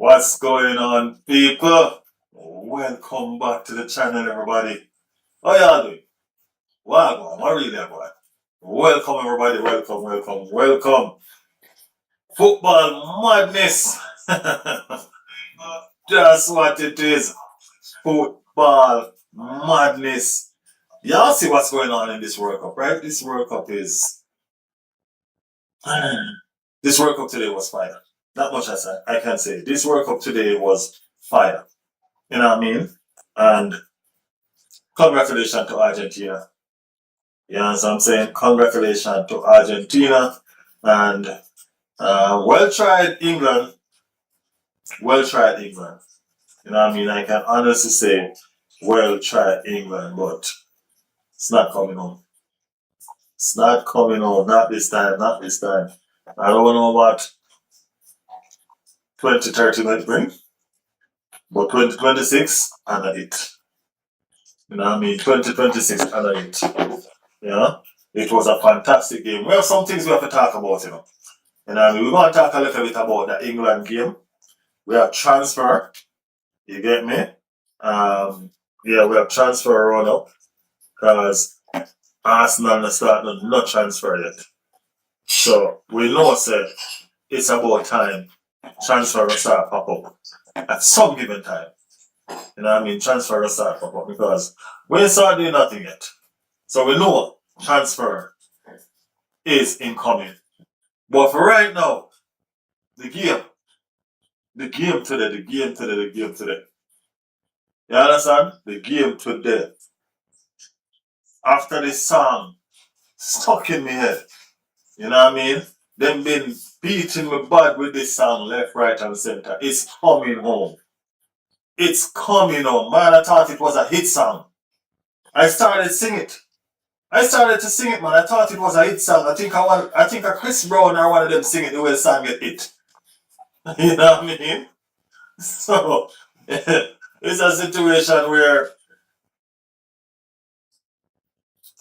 What's going on, people? Welcome back to the channel, everybody. How y'all doing? Wow, what really, boy? Welcome, everybody. Welcome. Football madness. That's what it is. Football madness. Y'all see what's going on in this World Cup, right? This World Cup is. This World Cup today was fire. Not much as I can say. This World Cup today was fire. You know what I mean? And congratulations to Argentina. You know what I'm saying? Congratulations to Argentina. And well tried, England. Well tried, England. You know what I mean? I can honestly say, well tried, England, but it's not coming home. It's not coming home. Not this time. Not this time. I don't know what 2030 might bring, but 2026, and it. You know what I mean? 2026, and it. Yeah? It was a fantastic game. We have some things we have to talk about, you know. And I mean, we're going to talk a little bit about the England game. We have transfer, you get me? Yeah, we have transfer run up because Arsenal not starting not transfer yet. So we know that it's about time transfer will start pop up at some given time. You know what I mean? Transfer will start pop up because we ain't start doing nothing yet. So we know transfer is incoming. But for right now, the game today. You understand? The game today. After this song stuck in my head, you know what I mean? Them been beating me bad with this song left, right, and center. It's coming home. It's coming home. Man, I thought it was a hit song. I started singing it. I started to sing it, man. I thought it was a hit song. I think a Chris Brown or one of them sing it the way the song get hit. You know what I mean? So it's a situation where I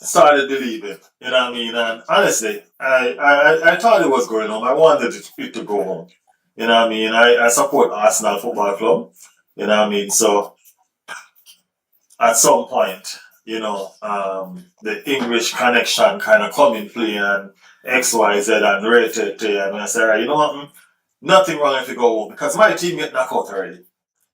started believing. You know what I mean? And honestly, I thought it was going home. I wanted it to go home. You know what I mean? I support Arsenal Football Club. You know what I mean? So at some point, the English connection kind of come in play and XYZ and rated and I say, right, you know what? Nothing wrong if you go home because my team get knocked out already.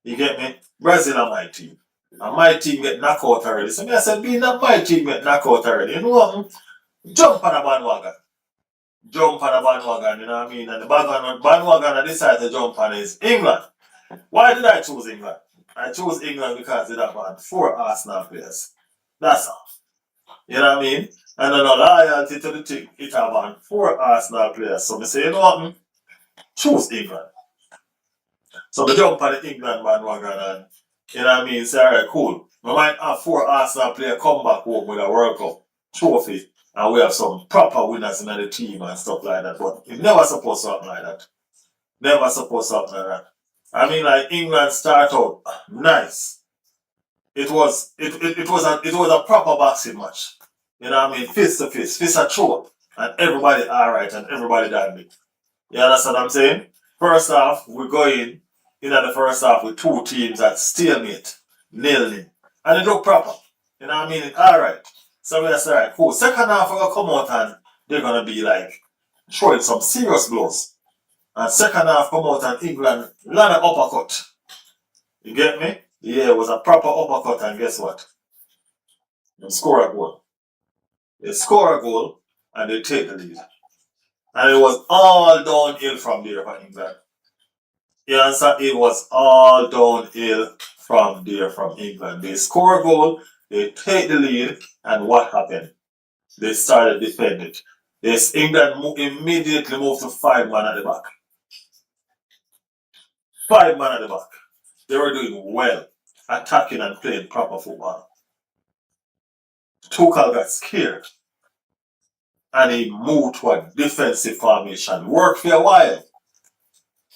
You get me? Brazil are my team. And my team get knocked out already. So me I said, being that my team get knocked out already, you know what? Jump on a bandwagon. Jump on a bandwagon, you know what I mean? And the bandwagon I decided to jump on is England. Why did I choose England? I chose England because it have 4 Arsenal players. That's all. You know what I mean? And then a loyalty to the team, it have 4 Arsenal players. So I say, you know what? Choose England. So we jump on the England bandwagon and you know what I mean? Say, alright, cool. We might have 4 Arsenal players come back home with a World Cup trophy and we have some proper winners in the team and stuff like that. But it never supposed to happen like that. Never supposed to happen like that. I mean, like England start out nice. It was a proper boxing match. You know what I mean? Fist to fist a throat, and everybody alright and everybody dandy. You understand what I'm saying? First half, we go in the first half with 2 teams at stalemate, nil. And it look proper. You know what I mean? Alright. So we say, alright, cool. Second half, we're gonna come out and they're gonna be like throwing some serious blows. And second half come out and England land an uppercut. You get me? Yeah, it was a proper uppercut and guess what? They score a goal. They score a goal and they take the lead. And it was all downhill from there for England. You understand? It was all downhill from there from England. They score a goal, they take the lead, and what happened? They started defending. Yes, England immediately moved to 5 man at the back. 5 man at the back. They were doing well, attacking and playing proper football. Tuchel got scared and he moved to a defensive formation. Worked for a while.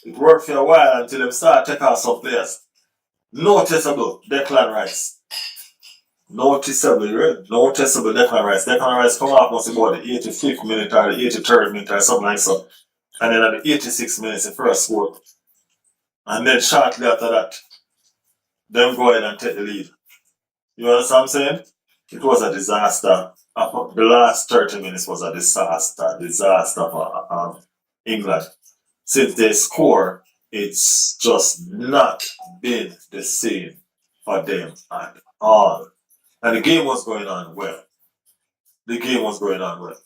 It worked for a while until they started taking out some players. Noticeable, Declan Rice. Noticeable Declan Rice. Declan Rice come off must about the 85th minute or the 83rd minute or something like that. And then at the 86th minute, the first score. And then shortly after that, them go ahead and take the lead. You understand what I'm saying? It was a disaster. The last 30 minutes was a disaster for England. Since they score, it's just not been the same for them at all. And the game was going on well. The game was going on well.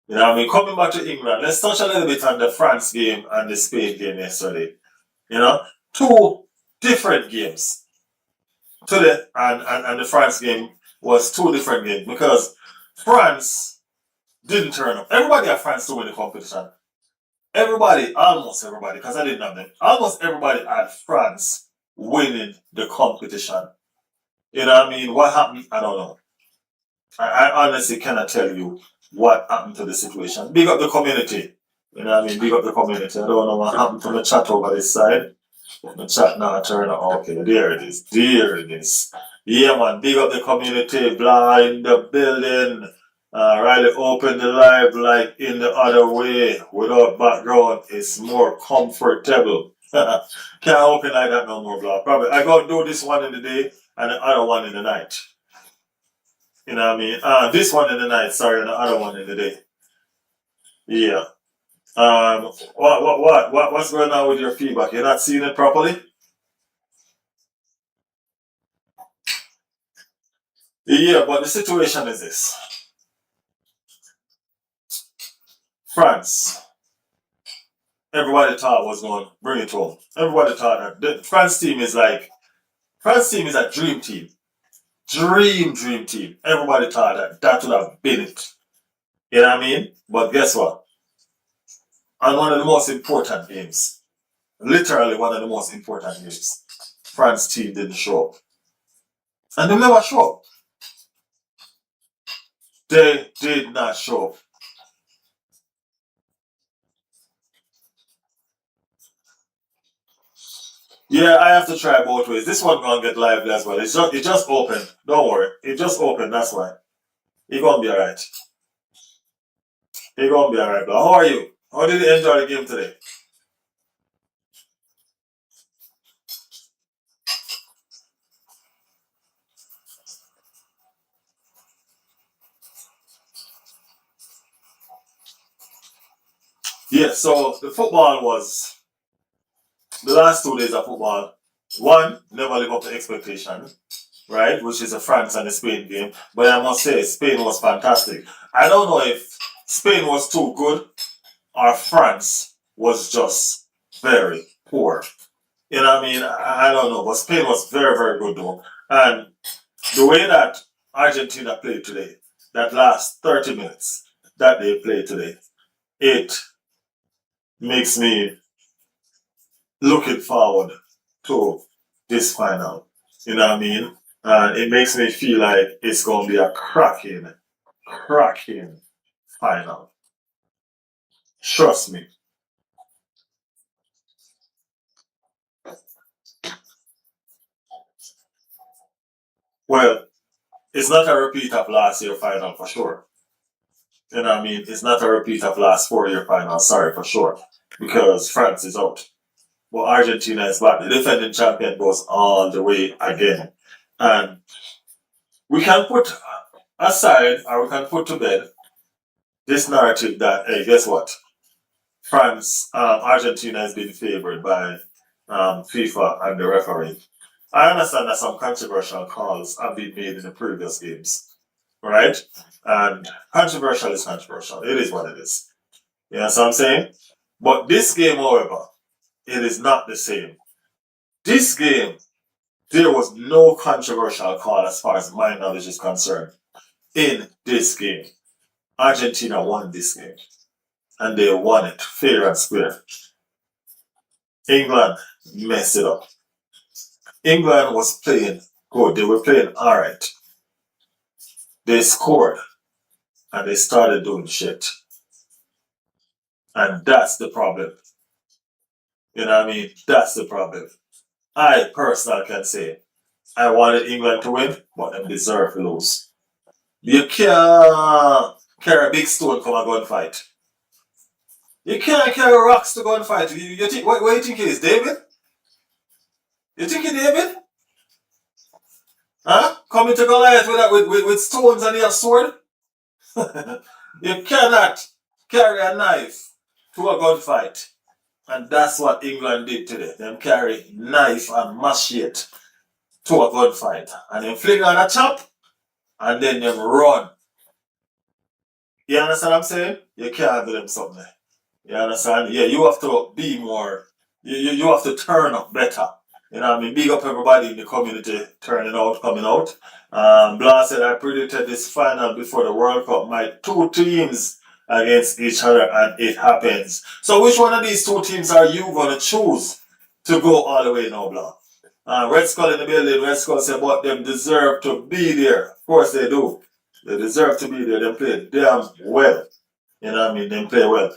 You know what I mean? Coming back to England, let's touch a little bit on the France game and the Spain game yesterday. You know, two different games. Today and the France game was two different games because France didn't turn up. Everybody had France to win the competition. Everybody, almost everybody, because I didn't have them, almost everybody had France winning the competition. You know what I mean? What happened? I don't know. I honestly cannot tell you what happened to the situation. Big up the community. You know what I mean? Big up the community. I don't know what happened to the chat over this side. The chat now turn on. Okay, there it is. There it is. Yeah, man. Big up the community. Blah in the building. Riley open the live like in the other way without background. It's more comfortable. Can't open like that no more, blah. Probably I gotta do this one in the day and the other one in the night. You know what I mean? This one in the night, sorry, and the other one in the day. Yeah. What's going on with your feedback? You're not seeing it properly? Yeah, but the situation is this. France. Everybody thought was going to bring it home. Everybody thought that the France team is a dream team. Dream team. Everybody thought that would have been it. You know what I mean? But guess what? On one of the most important games, literally one of the most important games, France team didn't show up. And they never show up. They did not show up. Yeah, I have to try both ways. This one gonna get lively as well. It just opened. Don't worry. It just opened, that's why. You're gonna be alright. You're gonna be alright, but how are you? How did you enjoy the game today? Yeah, so the last 2 days of football. One, never live up to expectation, right? Which is the France and the Spain game. But I must say, Spain was fantastic. I don't know if Spain was too good or France was just very poor. You know what I mean? I don't know, but Spain was very, very good though. And the way that Argentina played today, that last 30 minutes that they played today, it makes me looking forward to this final. You know what I mean? And it makes me feel like it's going to be a cracking final. Trust me. Well, it's not a repeat of last year final for sure. You know what I mean? It's not a repeat of last 4 year final, sorry, for sure. Because France is out. But Argentina is back. The defending champion goes all the way again. And we can put aside or we can put to bed this narrative that, hey, guess what? Argentina has been favored by FIFA and the referee. I understand that some controversial calls have been made in the previous games, right? And controversial is controversial. It is what it is. You know what I'm saying? But this game, however, it is not the same. This game, there was no controversial call as far as my knowledge is concerned in this game. Argentina won this game. And they won it fair and square. England messed it up. England was playing good. They were playing alright. They scored and they started doing shit. And that's the problem. You know what I mean? That's the problem. I personally can say I wanted England to win, but them deserve to lose. You can't carry a big stone come and go and fight. You can't carry rocks to go and fight. You think what do you think it is, David? You think you David? Huh? Coming to Goliath with stones and your sword? You cannot carry a knife to a gunfight. And that's what England did today. Them carry knife and machete to a gunfight. And then fling on a chop and then them run. You understand what I'm saying? You can't do them something. You understand? Yeah, you have to be more, you have to turn up better. You know what I mean? Big up everybody in the community turning out, coming out. Blanc said, I predicted this final before the World Cup. My two teams against each other, and it happens. So which one of these two teams are you going to choose to go all the way now, Blanc? Red Skull in the building. Red Skull said, but them deserve to be there. Of course they do. They deserve to be there. They play damn well. You know what I mean? They play well.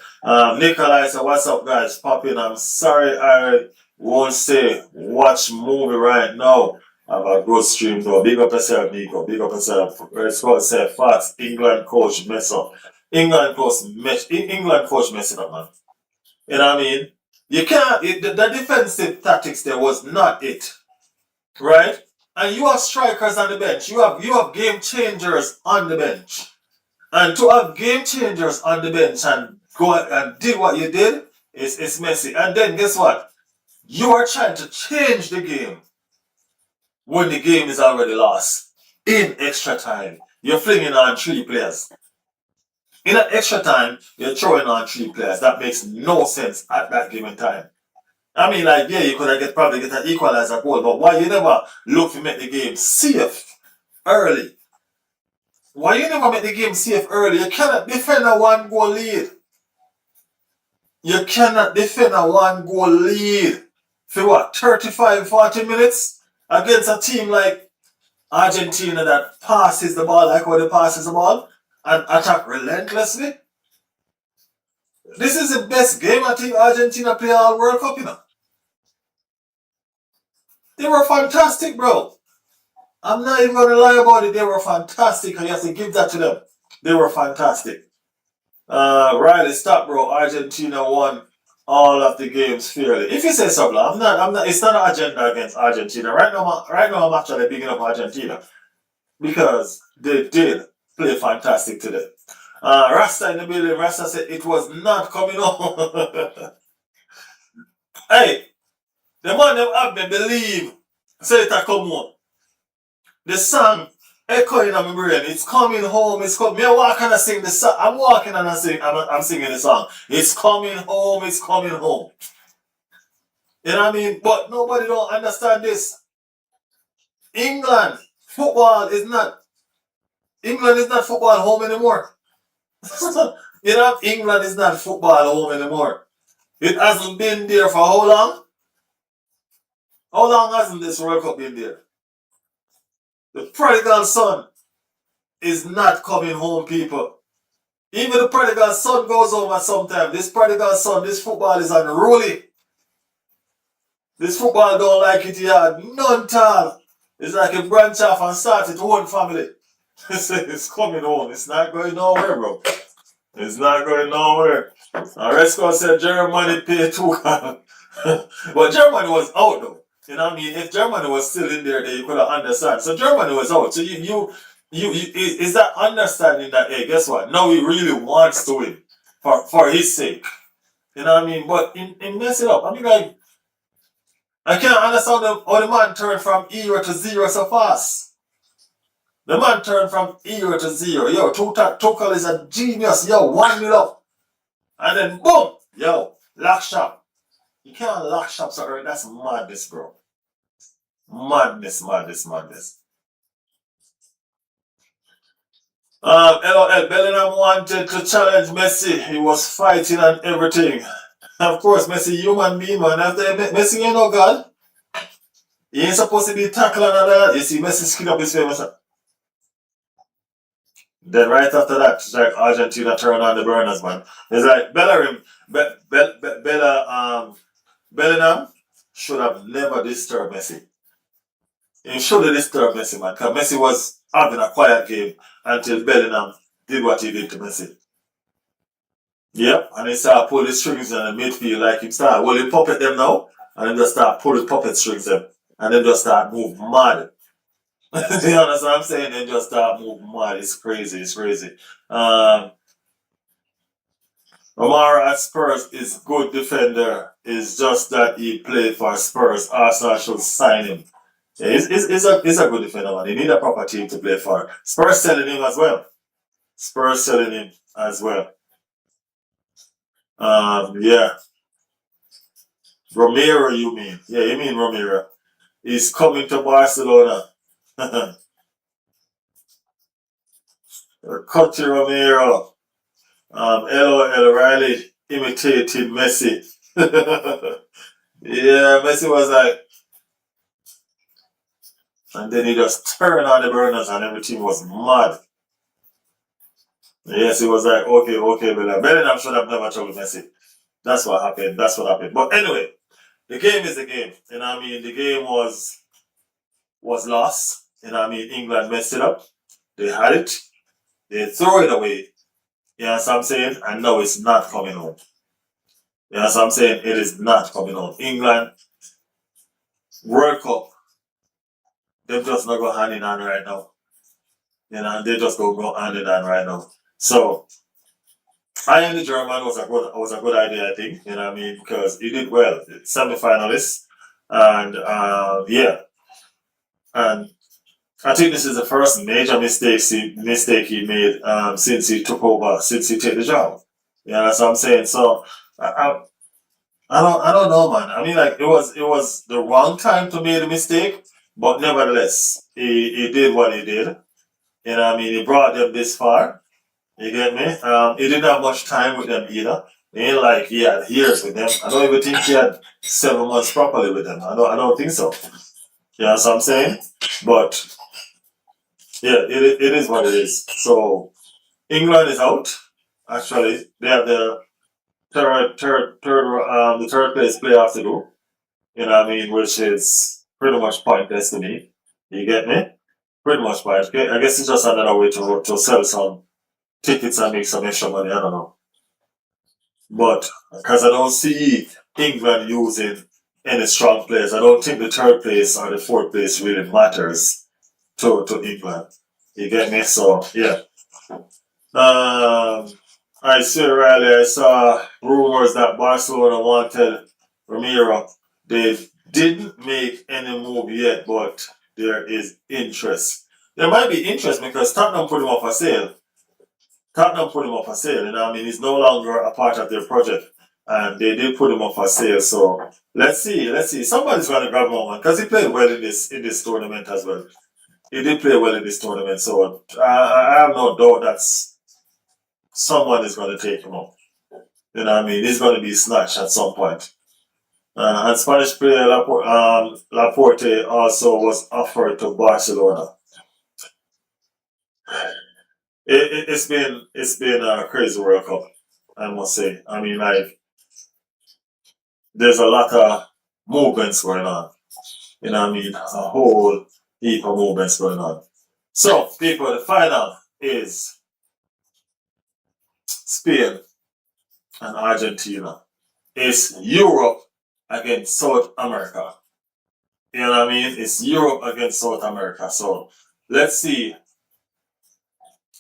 Nikolai said, what's up, guys? Popping. I'm sorry I won't say watch movie right now. I have a good stream though. Big up yourself, Nico. Big up yourself. Red Skull said, facts. England coach mess up. England coach messing up, man. You know what I mean? You can't. The defensive tactics there was not it, right? And you have strikers on the bench. You have game changers on the bench. And to have game changers on the bench and go and did what you did is messy. And then guess what? You are trying to change the game when the game is already lost in extra time. You're flinging on 3 players. In an extra time, you're throwing on 3 players. That makes no sense at that given time. I mean, like, yeah, you could have probably get an equalizer goal, but why you never look to make the game safe early? Why you never make the game safe early? You cannot defend a 1-goal lead. You cannot defend a 1-goal lead for what, 35, 40 minutes against a team like Argentina that passes the ball like how they passes the ball and attack relentlessly. This is the best game I think Argentina play all World Cup, you know. They were fantastic, bro. I'm not even gonna lie about it. They were fantastic. And you have to give that to them. They were fantastic. Riley, stop, bro. Argentina won all of the games fairly. If you say so, bro, I'm not. It's not an agenda against Argentina. Right now, I'm actually picking up Argentina because they did play fantastic today. Rasta in the building. Rasta said it was not coming on. Hey, the man them have me believe. Say it a come on. The song echoing in my brain. It's coming home. It's coming. Me I walk and I sing the song. I'm walking and I'm singing the song. It's coming home. It's coming home. You know what I mean? But nobody don't understand this. England football is not. England is not football home anymore. You know, England is not football home anymore. It hasn't been there for how long? How long hasn't this World Cup been there? The prodigal son is not coming home, people. Even the prodigal son goes home at some time. This prodigal son, this football is unruly. This football don't like it here. None tal. It's like a branch off and start its own family. It's coming home. It's not going nowhere, bro. It's not going nowhere. Resco said Germany pay too. But Germany was out though. You know what I mean? If Germany was still in there, then you could have understand. So Germany was out. So you is that understanding that, hey, guess what? Now he really wants to win for his sake. You know what I mean? But in mess it up. I mean, like, I can't understand how the man turned from 0 to 0 so fast. The man turned from 0 to 0. Yo, Tuchel is a genius. Yo, 1-0 up. And then boom! Yo, lock shop. You can't lock shop so early. That's madness, bro. Madness. LOL, Bellingham wanted to challenge Messi. He was fighting and everything. Of course, Messi, human being, man. After Messi ain't no God. He ain't supposed to be tackling and all that. You see Messi skin up his face. Then right after that, it's like Argentina turn on the burners, man. It's like Bellingham should have never disturbed Messi. He should have disturbed Messi, man. Because Messi was having a quiet game until Bellingham did what he did to Messi. Yep, and he started pulling strings in the midfield like him start holding puppet them now, and then just start pulling puppet strings them. and then just start move mad. You understand what I'm saying? Then just start move mad. It's crazy. It's crazy. Um, Omar at Spurs is good defender. It's just that he played for Spurs. Arsenal should sign him. Yeah, he's a good defender, man. He need a proper team to play for. Spurs selling him as well. Spurs selling him as well. Yeah. Romero, you mean? Yeah, you mean Romero. He's coming to Barcelona. Country Romero. LOL Riley imitated Messi. Yeah, Messi was like, and then he just turned on the burners and everything was mad. Yes, he was like, okay, okay, but Bellingham should have never troubled Messi. That's what happened. That's what happened. But anyway, the game is the game. You know what I mean? The game was lost. You know what I mean? England messed it up. They had it. They throw it away. You know what I'm saying? And now it's not coming home. You know what I'm saying? It is not coming home. England, World Cup, they've just not go hand in hand right now. You know, they just go hand in hand right now. So I am the German was a good idea, I think. You know what I mean? Because he did well. Semi-finalist. And yeah. And I think this is the first major mistake he made since he took over, since he took the job. You know what I'm saying? So I, I don't know, man. I mean, like it was the wrong time to make a mistake, but nevertheless, he did what he did. You know what I mean? He brought them this far. You get me? He didn't have much time with them either. It ain't like he had years with them. I don't even think he had 7 months properly with them. I don't think so. You know what I'm saying? But yeah, it is what it is. So England is out. Actually, they have the the third place playoff to do. You know what I mean? Which is pretty much pointless to me. You get me? Pretty much pointless. Okay? I guess it's just another way to sell some tickets and make some extra money. I don't know. But because I don't see England using any strong players, I don't think the third place or the fourth place really matters to England. You get me? So yeah. Um, I see Riley. I saw rumors that Barcelona wanted Ramiro. They didn't make any move yet, but there is interest. There might be interest because Tottenham put him up for sale. Tottenham put him up for sale. You know, what I mean, he's no longer a part of their project, and they did put him up for sale. So let's see, let's see. Somebody's going to grab him on because he played well in this tournament as well. He did play well in this tournament, so I have no doubt that's someone is going to take him up. You know what I mean? He's going to be snatched at some point. And Spanish player Laporte also was offered to Barcelona. It's been a crazy World Cup, I must say. I mean, like there's a lot of movements going on. You know what I mean? A whole heap of movements going on. So, people, the final is Spain and Argentina. It's Europe against South America. You know what I mean? It's Europe against South America. So let's see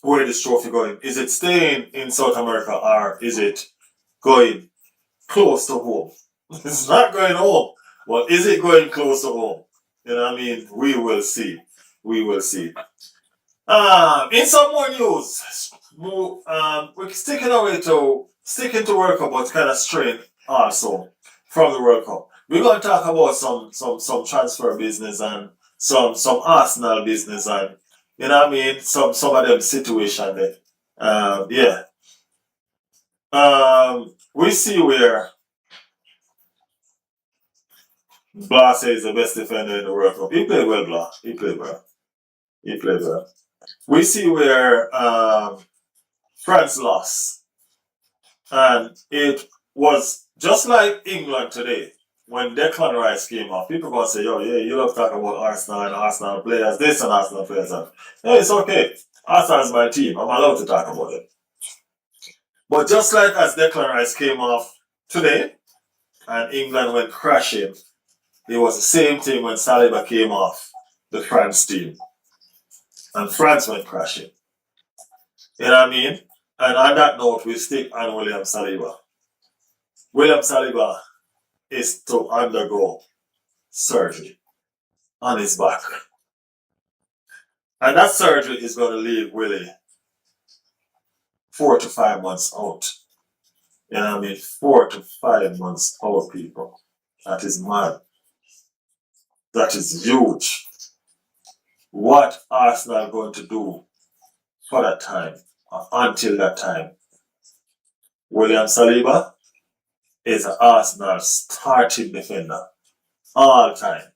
where this trophy going. Is it staying in South America or is it going close to home? It's not going home. Well, is it going close to home? You know what I mean? We will see. We will see. In some more news, we're sticking to World Cup, but kind of straight also from the World Cup. We're gonna talk about some transfer business and some Arsenal business and you know what I mean some of them situation there. Yeah. We see where Blas is the best defender in the World Cup. He played well, Blas. He played well. He played well. We see where France lost. And it was just like England today when Declan Rice came off. People gonna say, "Yo, yeah, you love talking about Arsenal and Arsenal players, this and Arsenal players that." Yeah, it's okay. Arsenal is my team. I'm allowed to talk about it. But just like as Declan Rice came off today and England went crashing, It was the same thing when Saliba came off the France team and France went crashing. You know what I mean? And on that note, we stick on William Saliba. William Saliba is to undergo surgery on his back. And that surgery is going to leave Willie 4 to 5 months out. You know what I mean? 4 to 5 months out, people. That is mad. That is huge. What Arsenal going to do for that time, until that time? William Saliba is an Arsenal starting defender all time,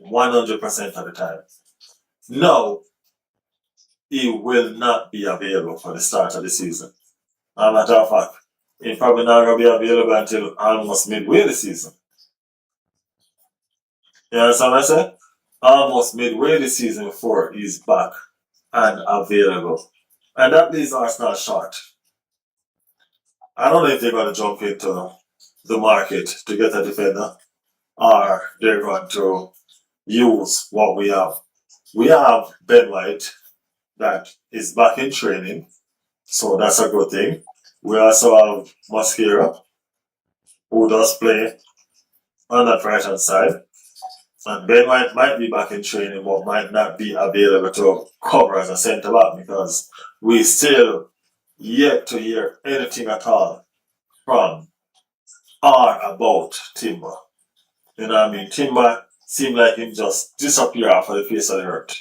100% of the time. No, he will not be available for the start of the season. As a matter of fact, he probably not going to be available until almost midway the season. You understand what I said? Almost midway the season before he's back and available. And that leaves Arsenal short. I don't know if they're going to jump into the market to get a defender or they're going to use what we have. We have Ben White that is back in training, so that's a good thing. We also have Mosquera, who does play on that right hand side. And Ben White might be back in training, but might not be available to cover as a centre back because we still yet to hear anything at all from or about Timber. You know what I mean? Timber seemed like him just disappear off of the face of the earth.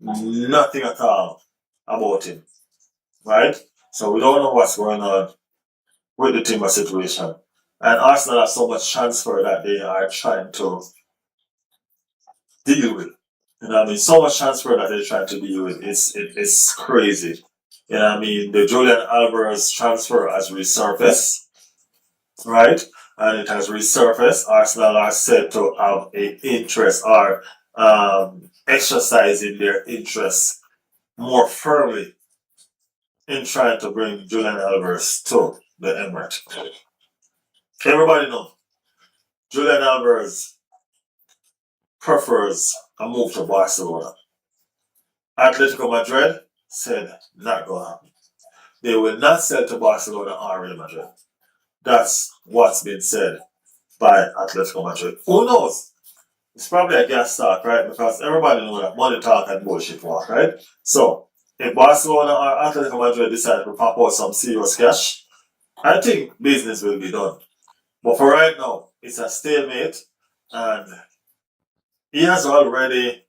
Nothing at all about him. Right? So we don't know what's going on with the Timber situation. And Arsenal have so much transfer that they are trying to deal with. You know what I mean? So much transfer that they're trying to deal with. It's crazy. You know what I mean? The Julian Alvarez transfer has resurfaced, right? And it has resurfaced. Arsenal are said to have an interest or exercising their interest more firmly in trying to bring Julian Alvarez to the Emirates. Everybody knows Julian Alvarez prefers a move to Barcelona. Atletico Madrid said not going to happen. They will not sell to Barcelona or Real Madrid. That's what's been said by Atletico Madrid. Who knows? It's probably a gas talk, right? Because everybody knows that money talk and bullshit walk, right? So, if Barcelona or Atletico Madrid decide to pop out some serious cash, I think business will be done. But for right now, it's a stalemate, and he has already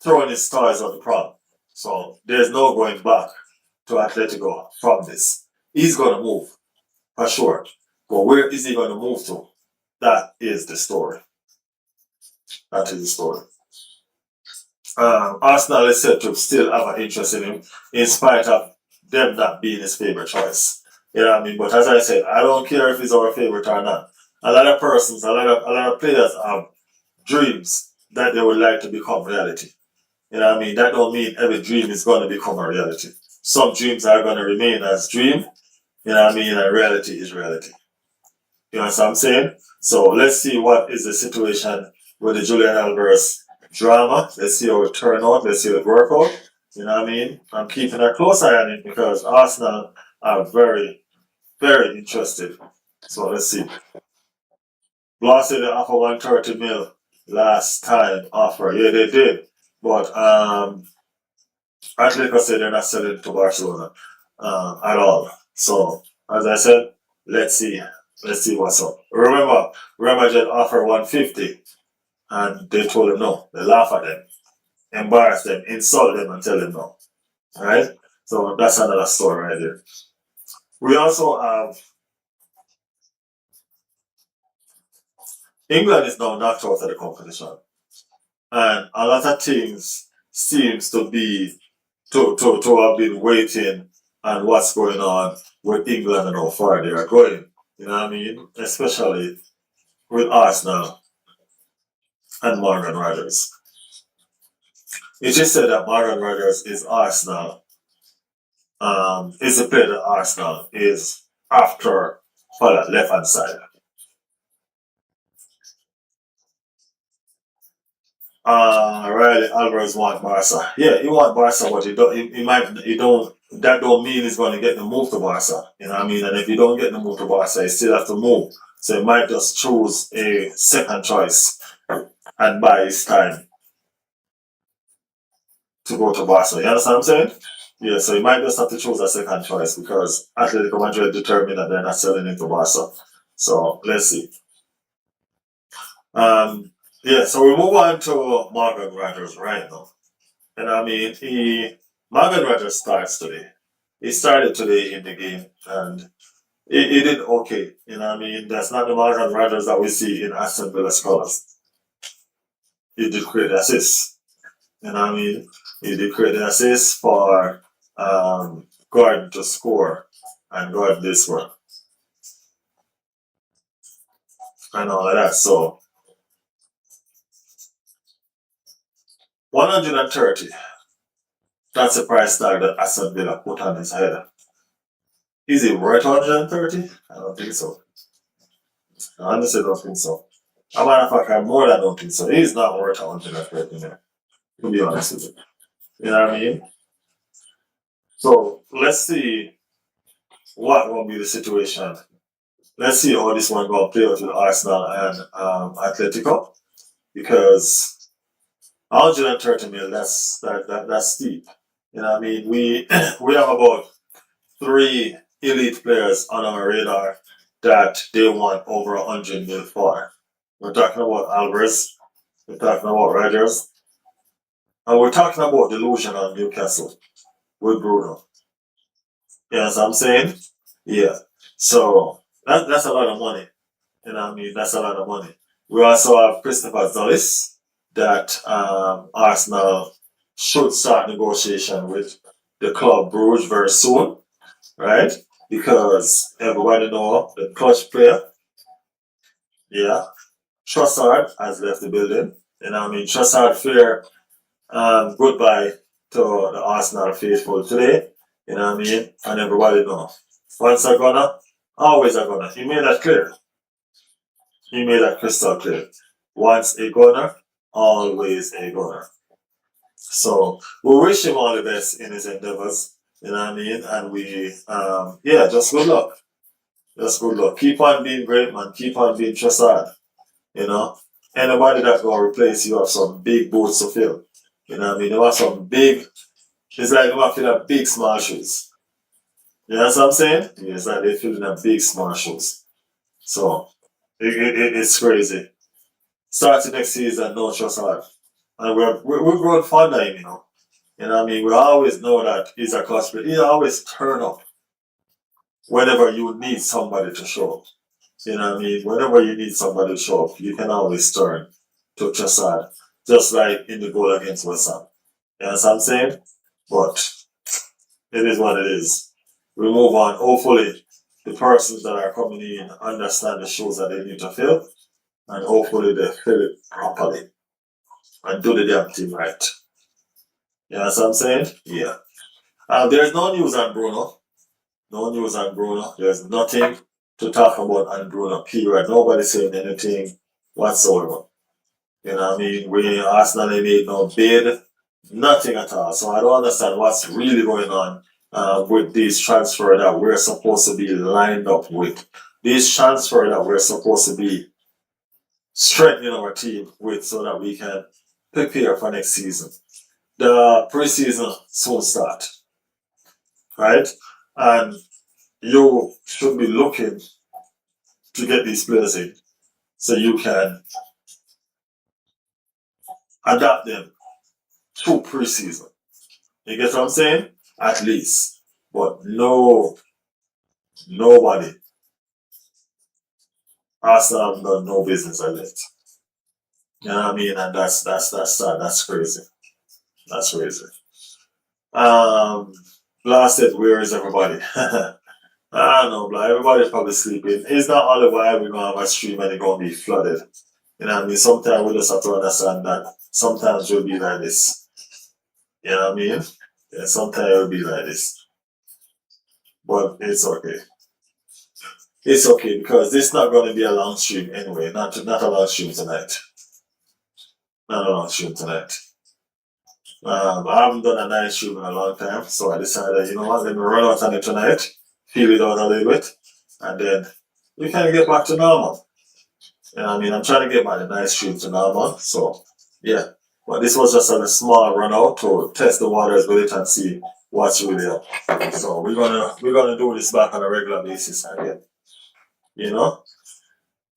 thrown his toys on the prom. So, there's no going back to Atletico from this. He's going to move, for sure. But where is he going to move to? That is the story. That is the story. Arsenal is said to still have an interest in him, in spite of them not being his favorite choice. You know what I mean? But as I said, I don't care if he's our favorite or not. A lot of persons, a lot of players have dreams that they would like to become reality. You know what I mean? That don't mean every dream is going to become a reality. Some dreams are going to remain as dream. You know what I mean? And reality is reality. You know what I'm saying? So let's see what is the situation with the Julian Alvarez drama. Let's see how it turn out. Let's see how it work out. You know what I mean? I'm keeping a close eye on it because Arsenal are very, very interested. So let's see. Bloss said they offer 130 mil last time offer. Yeah, they did. But Atletico said they're not selling to Barcelona at all. So as I said, let's see. Let's see what's up. Remember, Real Madrid offer 150 and they told him no. They laugh at them, embarrass them, insult them, and tell them no. Alright? So that's another story right there. We also have England is now knocked out of the competition. And a lot of things seems to be to have been waiting on what's going on with England and how far they are going. You know what I mean? Especially with Arsenal and Morgan Rogers. It is said that Morgan Rogers is Arsenal, is the player that Arsenal is after for that left hand side. Riley Alvarez want Barca. Yeah, he want Barca, but he might he don't that don't mean he's gonna get the move to Barca. You know what I mean? And if you don't get the move to Barca, you still have to move. So he might just choose a second choice and buy his time to go to Barca. You understand what I'm saying? Yeah, so you might just have to choose a second choice because Atletico Madrid determined that they're not selling it to Barca. So let's see. Um, yeah, so we move on to Morgan Rogers right now. And I mean, Morgan Rogers starts today. He started today in the game and he did okay. You know what I mean? That's not the Morgan Rogers that we see in Aston Villa's colours. He did create the assist. You know what I mean? He did create the assist for Gordon to score and Gordon did score and all of that. So 130. That's the price tag that Aston Villa put on his head. Is it worth 130? I don't think so. I honestly don't think so. As a matter of fact, I more than don't think so. He's not worth 130 million, to be honest with you. You know what I mean? So let's see what will be the situation. Let's see how this one will play out with Arsenal and Atletico because 130 million, that's steep. You know what I mean? We we have about three elite players on our radar that they want over 100 mil for. We're talking about Alvarez, we're talking about Rogers, and we're talking about delusion on Newcastle with Bruno. You know what I'm saying? Yeah. So that's a lot of money. You know what I mean? That's a lot of money. We also have Christopher Zollis that Arsenal should start negotiation with the club Bruges very soon, right? Because everybody know the clutch player, yeah. Trossard has left the building. You know what I mean? Trossard fear goodbye to the Arsenal faithful today. You know what I mean? And everybody know. Once a gunner, always a gunner. He made that clear. He made that crystal clear. Once a gunner, always a gunner. So we wish him all the best in his endeavors. You know what I mean? And we, yeah, just good luck. Just good luck. Keep on being great, man. Keep on being Trossard. You know, anybody that gonna replace you have some big boots to fill. You know what I mean? They have some big. It's like they want to fill up big small shoes. You know what I'm saying? Yeah, it's like they fill in a big small shoes. So it's crazy. Starting next season, no trust hard. And we're growing fond of him, you know. You know what I mean? We always know that he's a clutch player. He always turn up whenever you need somebody to show up. You know what I mean? Whenever you need somebody to show up, you can always turn to Trossard, just like in the goal against West Ham. You know what I'm saying? But it is what it is. We move on. Hopefully, the persons that are coming in understand the shoes that they need to fill, and hopefully they fill it properly and do the damn thing right. You know what I'm saying? Yeah. There's no news on Bruno. No news on Bruno. There's nothing to talk about on Bruno. Period. Nobody's saying anything whatsoever. You know what I mean? We Arsenal they made no bid, nothing at all. So I don't understand what's really going on with these transfer that we're supposed to be lined up with. These transfer that we're supposed to be strengthening our team with so that we can prepare for next season. The preseason soon start, right? And you should be looking to get these players in so you can adapt them to preseason. You get what I'm saying? At least. But no, nobody. Arsenal have done no business at it. You know what I mean? And that's sad. That's crazy. That's crazy. Um Last said, where is everybody? I don't know, but everybody's probably sleeping. It's not all the while we're gonna have a stream and it's gonna be flooded. You know what I mean? Sometimes we just have to understand that sometimes we'll be like this. You know what I mean? Yeah, sometimes it'll be like this. But it's okay. It's okay because this is not going to be a long stream anyway. Not a long stream tonight. not a long stream tonight. I haven't done a night stream in a long time, so I decided, you know what, let me run out on it tonight, feel it out a little bit, and then we can get back to normal. You know what I mean? I'm trying to get my night stream to normal, so yeah. But this was just a small run out to test the waters with it and see what's really up. So we're gonna do this back on a regular basis again. You know?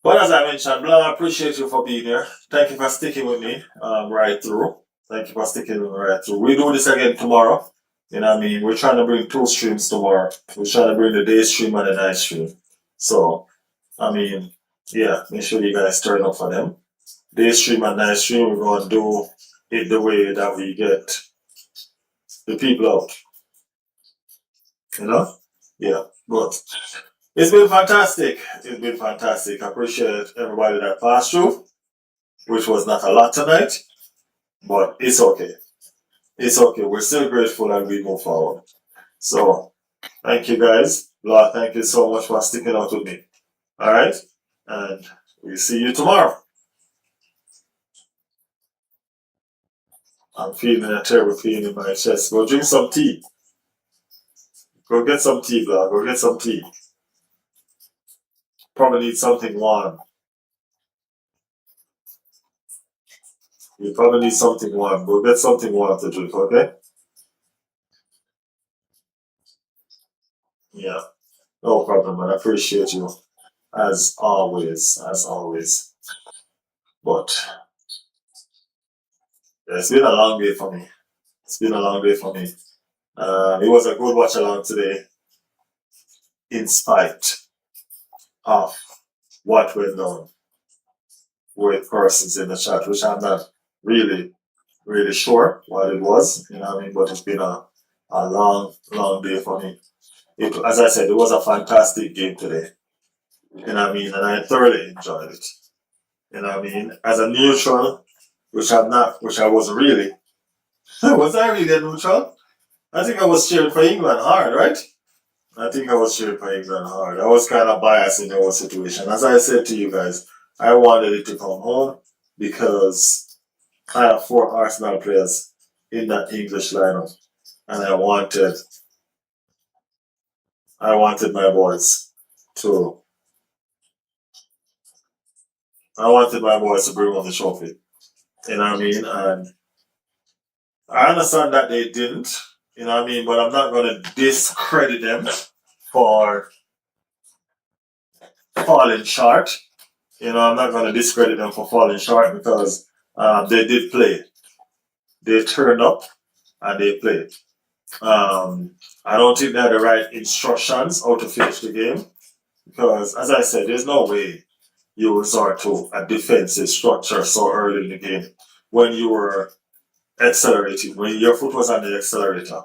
But as I mentioned, Blah, I appreciate you for being here. Thank you for sticking with me right through. Thank you for sticking with me right through. We do this again tomorrow. You know what I mean? We're trying to bring two streams tomorrow. We're trying to bring the day stream and the night stream. So, I mean, yeah, make sure you guys turn up for them. Day stream and night stream, we're going to do it the way that we get the people out. You know? Yeah. But it's been fantastic. It's been fantastic. I appreciate everybody that passed through, which was not a lot tonight, but it's okay. It's okay. We're still grateful and we move forward. So, thank you guys. Lord, thank you so much for sticking out with me. All right? And we'll see you tomorrow. I'm feeling a terrible feeling in my chest. Go drink some tea. Go get some tea, Lord. Go get some tea. Probably need something warm. You probably need something warm. Go get something warm to drink, okay? Yeah. No problem, man. I appreciate you. As always. As always. But yeah, it's been a long day for me. It's been a long day for me. It was a good watch along today, in spite of what went on with persons in the chat, which I'm not really, really sure what it was, you know what I mean? But it's been a long, long day for me. As I said, it was a fantastic game today, you know what I mean? And I thoroughly enjoyed it, you know what I mean? As a neutral, which I'm not, which I wasn't really. Was I really a neutral? I think I was cheering for England hard, right? I think I was cheering for England hard. I was kind of biased in the whole situation. As I said to you guys, I wanted it to come home because I have four Arsenal players in that English lineup, and I wanted my boys to, I wanted my boys to bring home the trophy. You know what I mean? And I understand that they didn't. You know what I mean? But I'm not going to discredit them for falling short. You know, I'm not going to discredit them for falling short because they did play. They turned up and they played. I don't think they had the right instructions how to finish the game because, as I said, there's no way you resort to a defensive structure so early in the game when you were accelerating, when your foot was on the accelerator.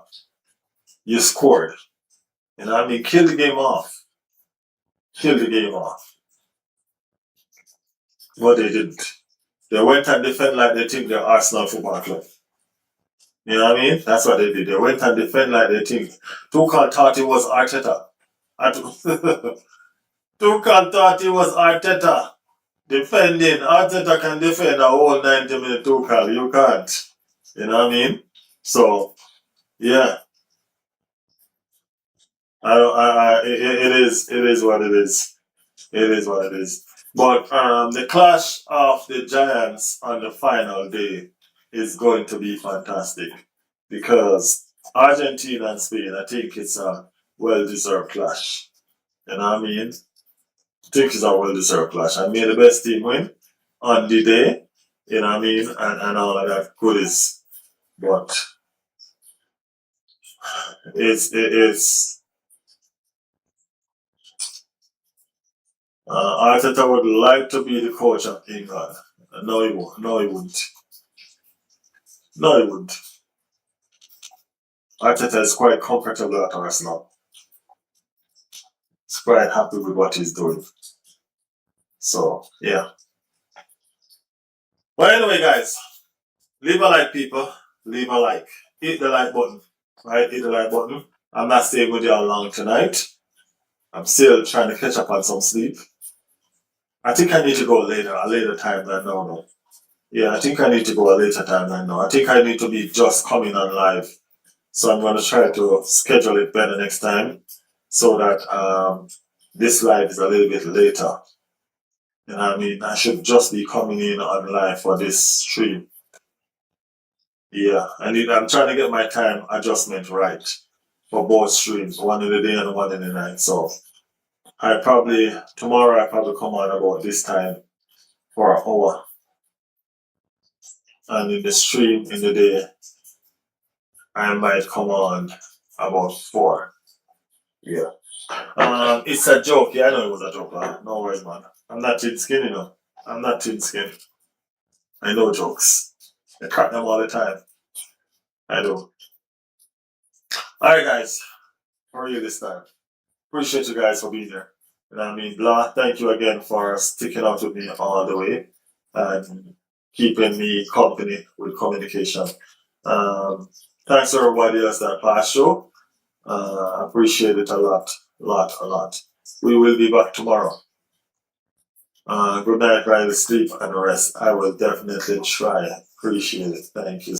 You scored. You know what I mean? Kill the game off. Kill the game off. But they didn't. They went and defend like they think they're Arsenal Football Club. You know what I mean? That's what they did. They went and defend like they think. Tuchel thought it was Arteta. Tuchel thought it was Arteta. Defending. Arteta can defend a whole 90-minute Tuchel. You can't. You know what I mean? So, yeah. It is what it is. It is what it is. But the clash of the Giants on the final day is going to be fantastic because Argentina and Spain, I think it's a well-deserved clash. You know what I mean? I think it's a well-deserved clash. I made the best team win on the day. You know what I mean? And all of that goodies. But it's Arteta would like to be the coach of England. No, he won't. No, he wouldn't. No, he wouldn't. Arteta is quite comfortable at Arsenal. He's quite happy with what he's doing. So, yeah. But anyway, guys, leave a like, people. Leave a like. Hit the like button. Right? Hit the like button. I'm not staying with you all long tonight. I'm still trying to catch up on some sleep. I think I need to go later, a later time than normal. Yeah, I think I need to go a later time than now. I think I need to be just coming on live. So I'm gonna try to schedule it better next time so that this live is a little bit later. You know what I mean? I should just be coming in on live for this stream. Yeah, I'm trying to get my time adjustment right for both streams, one in the day and one in the night. So tomorrow I probably come on about this time for an hour, and in the stream in the day I might come on about 4. Yeah. It's a joke. Yeah, I know it was a joke. No worries, man. I'm not thin skin, you know. I'm not thin skin. I know jokes. I crack them all the time. I do. Alright, guys. How are you this time? Appreciate you guys for being here. You know what I mean? Blah, thank you again for sticking out with me all the way and keeping me company with communication. Um, Thanks to everybody else that passed through. Appreciate it a lot, a lot. We will be back tomorrow. Good night, Riley. Sleep and rest. I will definitely try. Appreciate it. Thank you.